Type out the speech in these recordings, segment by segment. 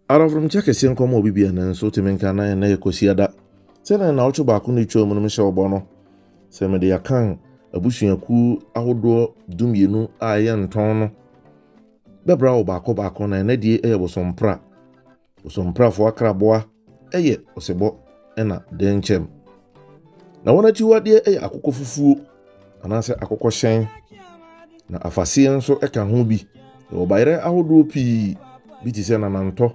Arafrom chake sien komo obi na nso temenka na ene yakosiada. Se na ocho ba ko ni twom no me hye obo se me de yakan abusuaku ahodo dumienu a ye nton no. Bebra wo ba ko na ene die eye bosompra. Bosompra fo akraboa eye osebo ena denchem. Na wona chiwade eye akokɔ fufuo anase akokɔ hyen. Na afase nso eka ho bi. Wo bayre ahodo pi bi ti se na nanto.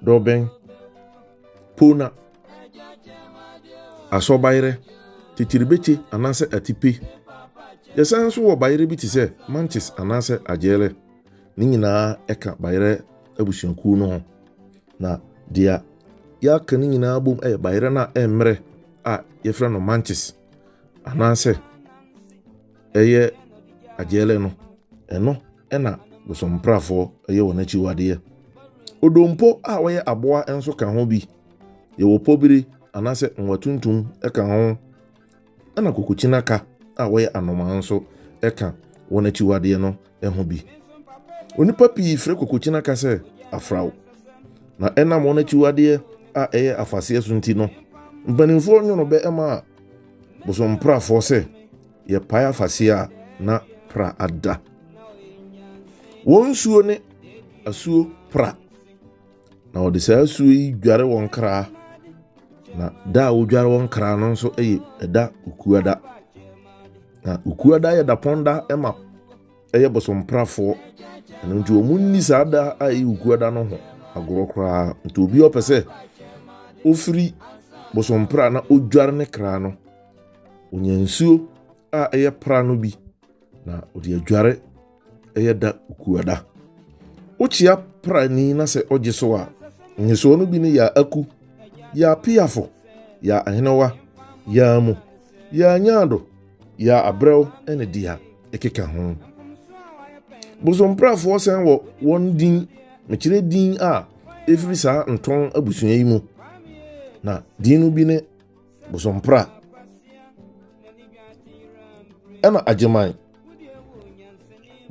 Doben pona aso bayre titiribeche anase atipe yesan so wo bayre bi ti se mantis anase ajele ni nyina eka bayre abusuanku no na dia ya kan nyina bom bayre na emre a yefra no mantis anase eye ajele no eno ena bosomprafo eye wonachi wade odompo a waye aboa enso ka ho bi ye wo pobiri anase nwatuntum eka ho ana kokocinaka a waye anoma nso eka wonachi wade no eho bi onipa pi fre kokocinaka se afrawo na ena wonachi wade a eye afase sunti no mbanimfo nyono be ema bosomprafo se ye paya afase a na pra ada wonsuo ne asuo pra na odisa asuo yi dware won kra na da wo dware won kra no nso eda ukuada na ukuada ya da ponda ema eye bosomprafo na nti omunni sada ai ukuada no ho agoro kra nti obi opese ofiri bosompra na odware ne kra no onyansuo a eye pra no bi na odi adware eye da ukuada ochia prani na se ogiso a nyeso no bi ne ya aku ya piafo ya ahenewa ya mu ya nyado ya abrew ene dia ekeka ho bosomprafo sen wo won din mekire din a efiri sa nton abusua yi mu na din no bi ne bosompra ena ajeman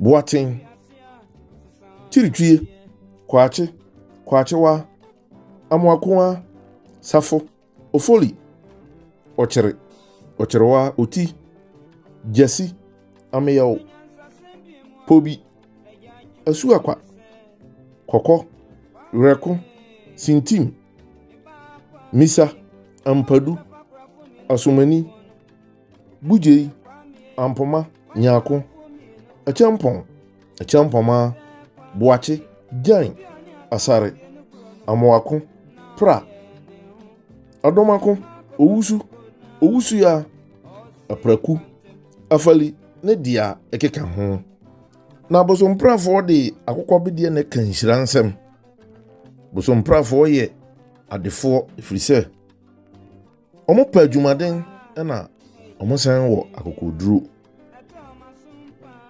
Boatin tiritwie kwachewa amwakoa safo ofoli ocherewa oti jesi ameyaw pobi asuakwa koko reko sintim misa ampadu asumani bujei ampoma nyako achampoma boache jan asare amwako pra adomako owusu ya apraku afali ne dia ekeka ho na bosomprafo de akokɔ bidie ne kanhyira nsem bosomprafo ye adefo efrise omo pa adwumaden na omo san wo akokoduro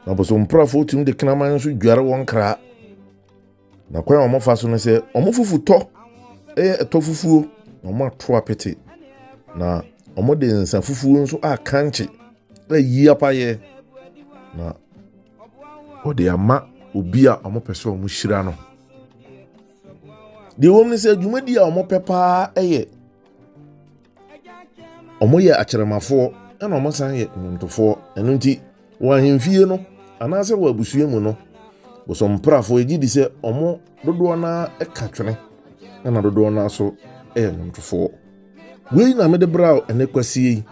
na bosomprafo tim de knaman so dware won kra na kwa omo fa so ne se omo fufuto eto fufuo na omo ato apete na omo de nsa fufuo nso akanche yi apaye na ode ama obi a omo pese omo hyira no de wom ne se adwumadi a omo pepa omo ye akyeremafo na omo san ye ntofo eno nti wa hemfie no anase wa abusua mu no bosomprafo egi se omo dodo na ekatwene na dodo na so ntofo wei na mede brao ene kwasie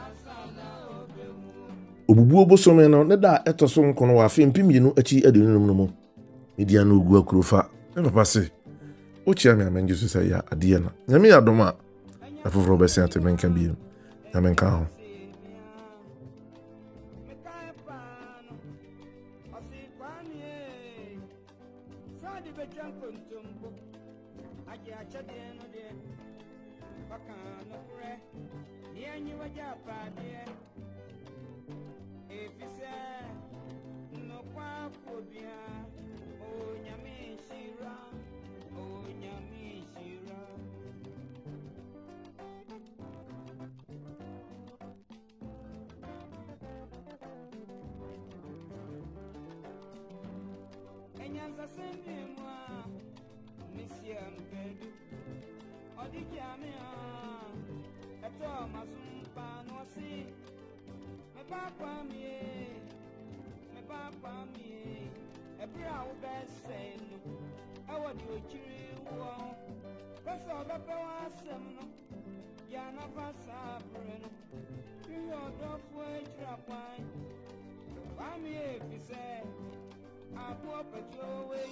obubuo bosome no ne da etoso nkono wa fe mpimienu achi adunum no mu media na ogu akrofa ne papa se o chia me amenje so say ya ade na nyame ya doma afoforo be se atemenka bi nyame nka ho Enyanza sendi mwa misi Tia Mpedu, Odijamia, a Thomas Panosi, my papa me, a brown best saying, I want you to cheer one. That's all the power seminal. Yana Vasa Breno, your dog way trap wine. I'm here if you say, I walk at your way,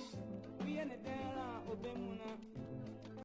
be in a dera, Obemuna.